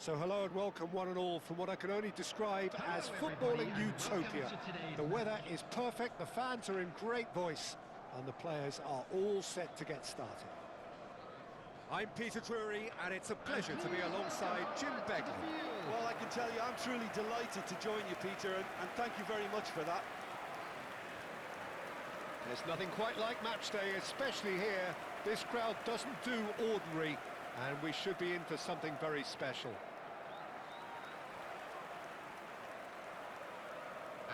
So hello and welcome one and all from what I can only describe as footballing utopia. The weather is perfect, the fans are in great voice, and the players are all set to get started. I'm Peter Drury, and it's a pleasure to be alongside Jim Begley. Well, I can tell you, I'm truly delighted to join you, Peter, and thank you very much for that. There's nothing quite like match day, especially here. This crowd doesn't do ordinary, and we should be in for something very special.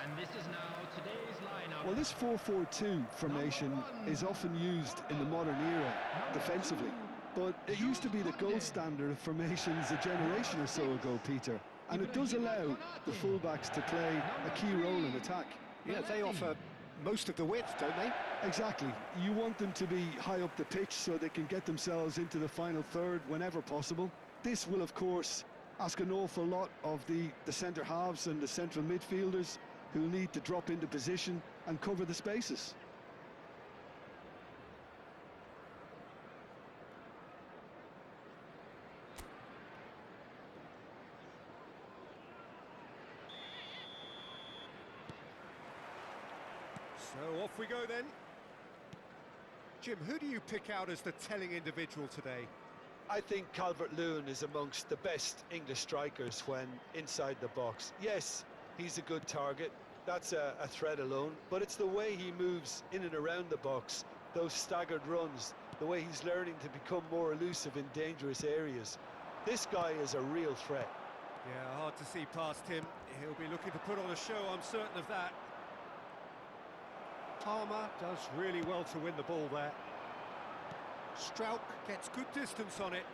And this is now today's lineup. Well, this 4-4-2 formation is often used in the modern era defensively, but it used to be the gold standard of formations a generation or so ago, Peter, and it does allow the fullbacks to play a key role in attack. Yeah, they offer most of the width, don't they? Exactly. You want them to be high up the pitch so they can get themselves into the final third whenever possible. This will, of course, ask an awful lot of the centre halves and the central midfielders, who'll need to drop into position and cover the spaces. So off we go then. Jim, who do you pick out as the telling individual today? I think Calvert-Lewin is amongst the best English strikers when inside the box. Yes, he's a good target, that's a threat alone, but it's the way he moves in and around the box, those staggered runs, the way he's learning to become more elusive in dangerous areas. This guy is a real threat. Yeah, hard to see past him. He'll be looking to put on a show, I'm certain of that. Palmer does really well to win the ball there. Strauch gets good distance on it.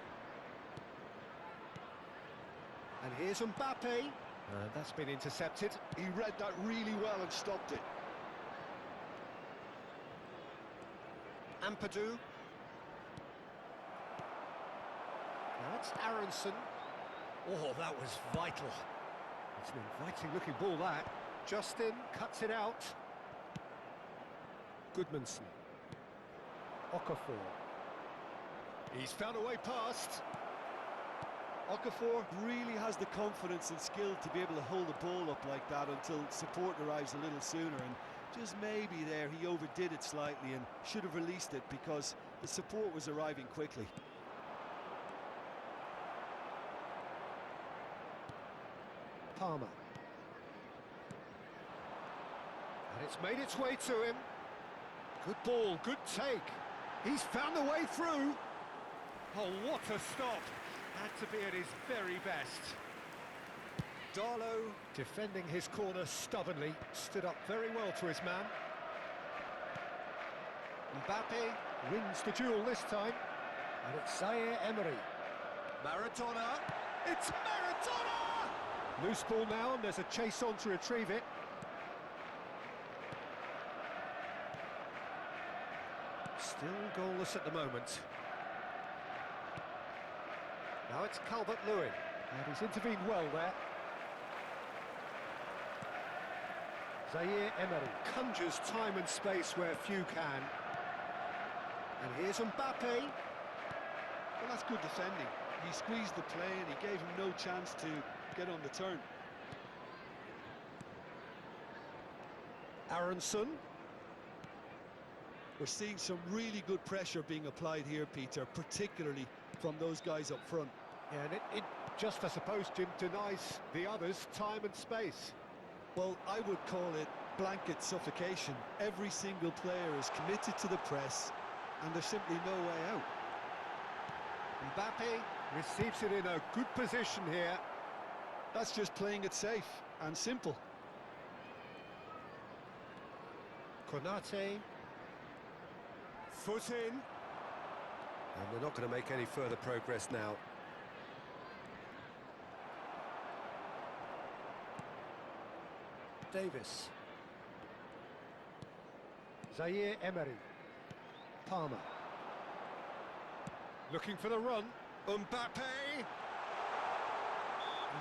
And here's Mbappe. That's been intercepted. He read that really well and stopped it. Ampadu. Now it's Aronson. Oh, that was vital. It's an inviting looking ball, that. Justin cuts it out. Goodmanson. Okafor. He's found a way past. Okafor really has the confidence and skill to be able to hold the ball up like that until support arrives a little sooner, and just maybe there he overdid it slightly and should have released it because the support was arriving quickly. Palmer. And it's made its way to him. Good ball, good take. He's found the way through. Oh, what a stop. Had to be at his very best. Darlow, defending his corner stubbornly, stood up very well to his man. Mbappe wins the duel this time. And it's Zaire Emery. Maradona. It's Maradona! Loose ball now, and there's a chase on to retrieve it. Still goalless at the moment. Now it's Calvert-Lewin, and he's intervened well there. Zaire Emery conjures time and space where few can. And here's Mbappe. Well, that's good defending. He squeezed the play and he gave him no chance to get on the turn. Aronson. We're seeing some really good pressure being applied here, Peter, particularly from those guys up front. Yeah, and it just, I suppose, Jim, denies the others time and space. Well, I would call it blanket suffocation. Every single player is committed to the press, and there's simply no way out. Mbappe receives it in a good position here. That's just playing it safe and simple. Konate. Foot in. And we're not going to make any further progress now. Davis. Zaire Emery. Palmer. Looking for the run. Mbappe! And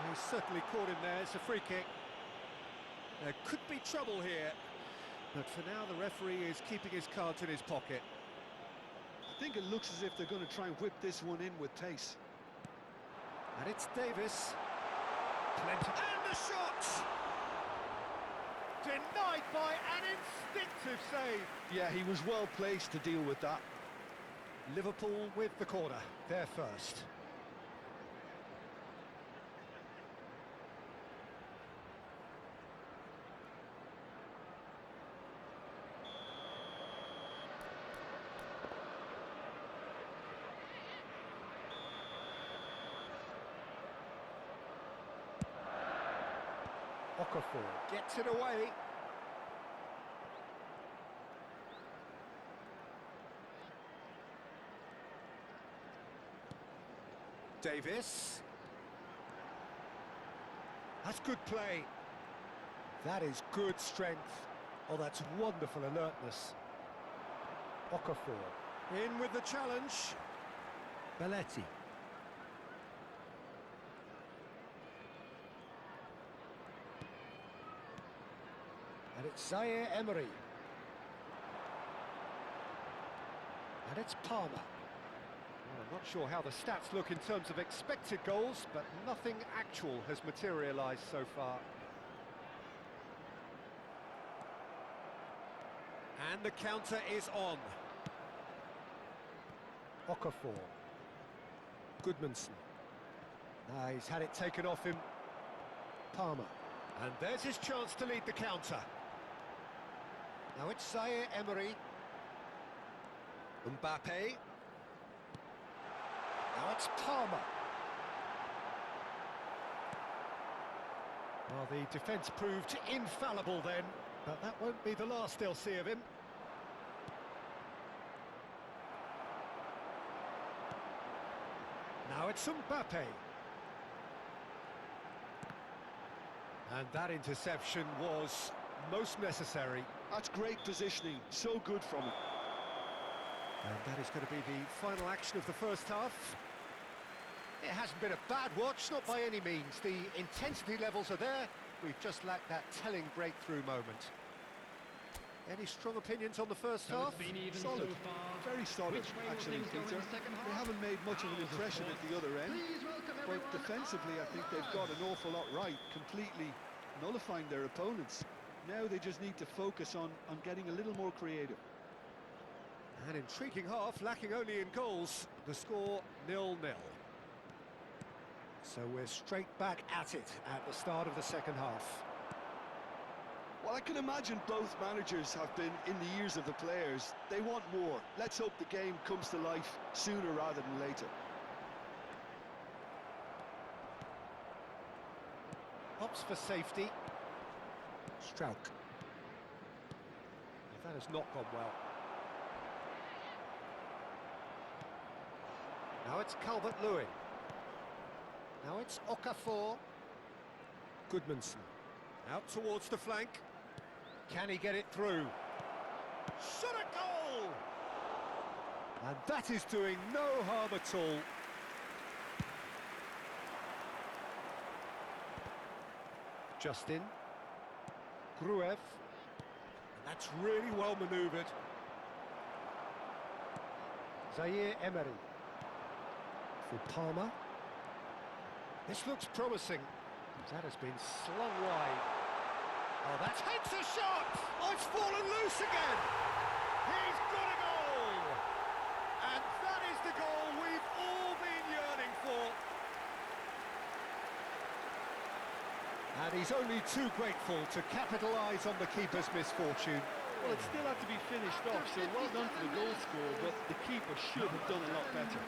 he's certainly caught him there. It's a free kick. There could be trouble here. But for now, the referee is keeping his cards in his pocket. I think it looks as if they're going to try and whip this one in with pace. And it's Davis. Plenty. And the shot! Denied by an instinctive save. Yeah, he was well placed to deal with that. Liverpool with the corner, they're first. Okafor gets it away. Davis. That's good play. That is good strength. Oh, that's wonderful alertness. Okafor in with the challenge. Belletti. And it's Zaire Emery. And it's Palmer. Well, I'm not sure how the stats look in terms of expected goals, but nothing actual has materialised so far. And the counter is on. Okafor. Goodmanson. He's had it taken off him. Palmer. And there's his chance to lead the counter. Now it's Zaire Emery. Mbappe. Now it's Palmer. Well, the defence proved infallible then, but that won't be the last they'll see of him. Now it's Mbappe. And that interception was most necessary. That's great positioning, so good from him. And that is going to be the final action of the first half. It hasn't been a bad watch, not by any means. The intensity levels are there. We've just lacked that telling breakthrough moment. Any strong opinions on the first half? It's been even Solid. so far. Very solid, Which way will actually, things go in Peter. the second They half? haven't made much of an Ours, of impression at course. the other end. Please welcome But everyone defensively, I think they've got an awful lot right, completely nullifying their opponents. Now they just need to focus on getting a little more creative. An intriguing half, lacking only in goals. The score 0-0. So we're straight back at it at the start of the second half. Well, I can imagine both managers have been in the ears of the players. They want more. Let's hope the game comes to life sooner rather than later. Opts for safety. Strauch. That has not gone well. Now it's Calvert-Lewin. Now it's Okafor. Goodmanson. Out towards the flank. Can he get it through? Shot a goal! And that is doing no harm at all. Justin. Gruev. And that's really well manoeuvred. Zaire Emery. For Palmer. This looks promising. That has been slung wide. Oh, that's hits a shot! Oh, it's fallen loose again! He's got a goal! And that is the goal we've all been yearning for. And he's only too grateful to capitalise on the keeper's misfortune. Well, it still had to be finished off, so well done for the goal scorer, but the keeper should have done a lot better.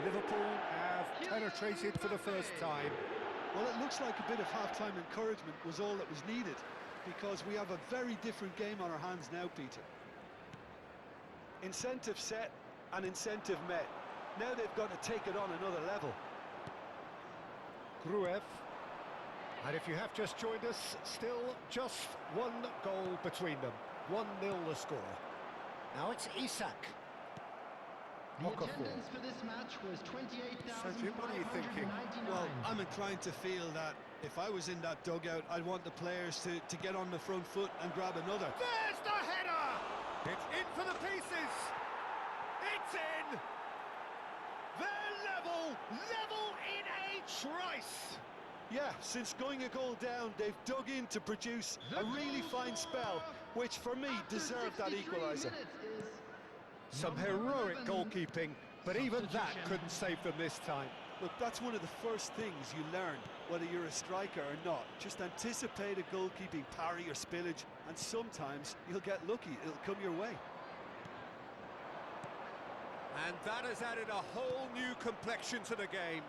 Liverpool have penetrated for the first time. Well, it looks like a bit of half-time encouragement was all that was needed, because we have a very different game on our hands now, Peter. Incentive set and incentive met. Now they've got to take it on another level. Gruev. And if you have just joined us, still just one goal between them. 1-0 the score. Now it's Isak. The attendance for this match was 28,599. What are you thinking? Well, I'm inclined to feel that if I was in that dugout, I'd want the players to get on the front foot and grab another. There's the header! It's in for the pieces! It's in! They're level in a trice! Yeah, since going a goal down, they've dug in to produce a really fine spell, which for me deserved that equaliser. Some heroic goalkeeping, but even that couldn't save them this time. Look, that's one of the first things you learn, whether you're a striker or not. Just anticipate a goalkeeping parry or spillage, and sometimes you'll get lucky. It'll come your way. And that has added a whole new complexion to the game.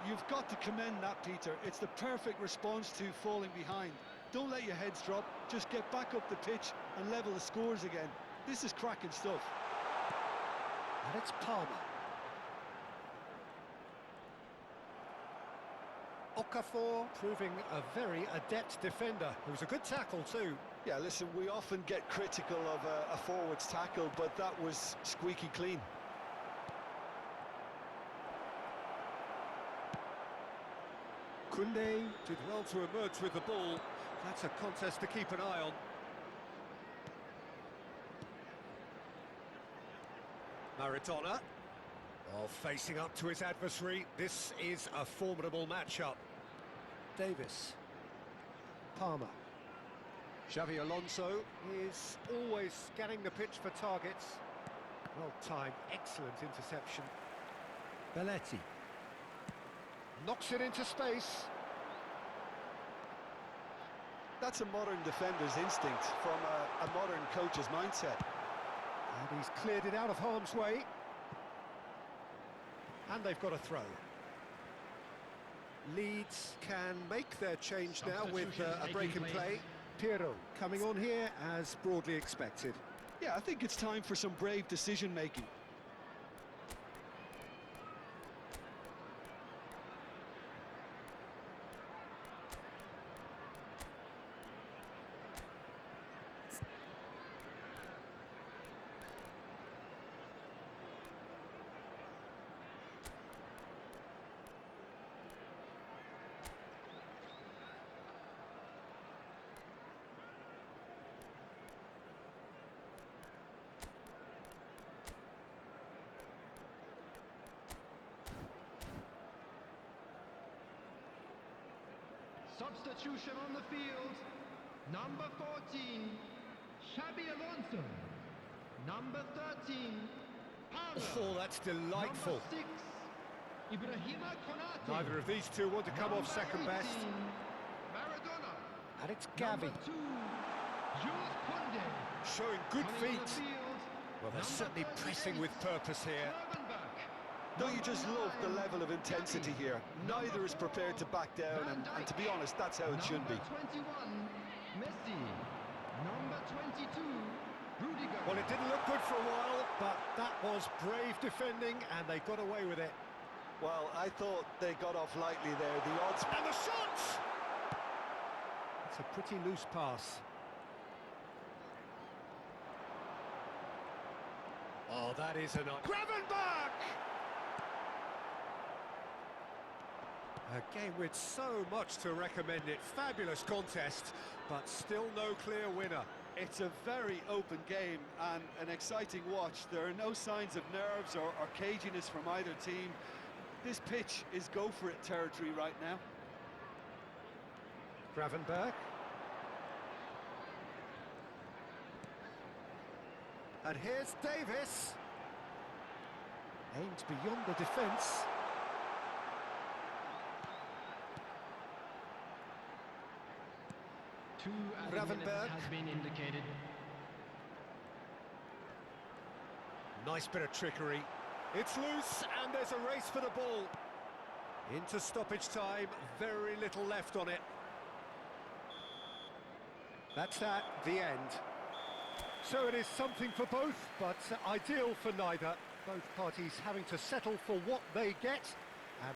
You've got to commend that, Peter. It's the perfect response to falling behind. Don't let your heads drop. Just get back up the pitch and level the scores again. This is cracking stuff. And it's Palmer. Okafor proving a very adept defender. It was a good tackle too. Yeah, listen, we often get critical of a forward's tackle, but that was squeaky clean. Koundé did well to emerge with the ball. That's a contest to keep an eye on. Maradona. While facing up to his adversary, this is a formidable matchup. Davis. Palmer. Xavi Alonso is always scanning the pitch for targets. Well timed, excellent interception. Belletti. Knocks it into space. That's a modern defender's instinct from a modern coach's mindset. And he's cleared it out of harm's way. And they've got a throw. Leeds can make their change now with a break in play. Pirro coming on here as broadly expected. Yeah, I think it's time for some brave decision-making. Substitution on the field. Number 14, Xabi Alonso. Number 13, Palmer. Oh, that's delightful. Number 6, Ibrahima Konate. Neither of these two want to come off second best. Maradona. And it's Gavi. Number 2, Jules Koundé. Showing good Coming on the feet. field, Well, they're number certainly 38, pressing with purpose here. Gravenberch. Don't you Number just love the 9, level of intensity Gavi. here? Neither is prepared to back down, and to be honest, that's how it should be. Number 21, Messi. Number 22, Rudiger. Well, it didn't look good for a while, but that was brave defending, and they got away with it. Well, I thought they got off lightly there. The odds... And the shots! It's a pretty loose pass. Oh, that is a nice... Gravenberch! A game with so much to recommend it. Fabulous contest, but still no clear winner. It's a very open game and an exciting watch. There are no signs of nerves or caginess from either team. This pitch is go-for-it territory right now. Gravenberch. And here's Davis. Aimed beyond the defence. Two added minutes Gravenberch. has been indicated. Nice bit of trickery. It's loose, and there's a race for the ball. Into stoppage time, very little left on it. That's that, the end. So it is something for both, but ideal for neither. Both parties having to settle for what they get.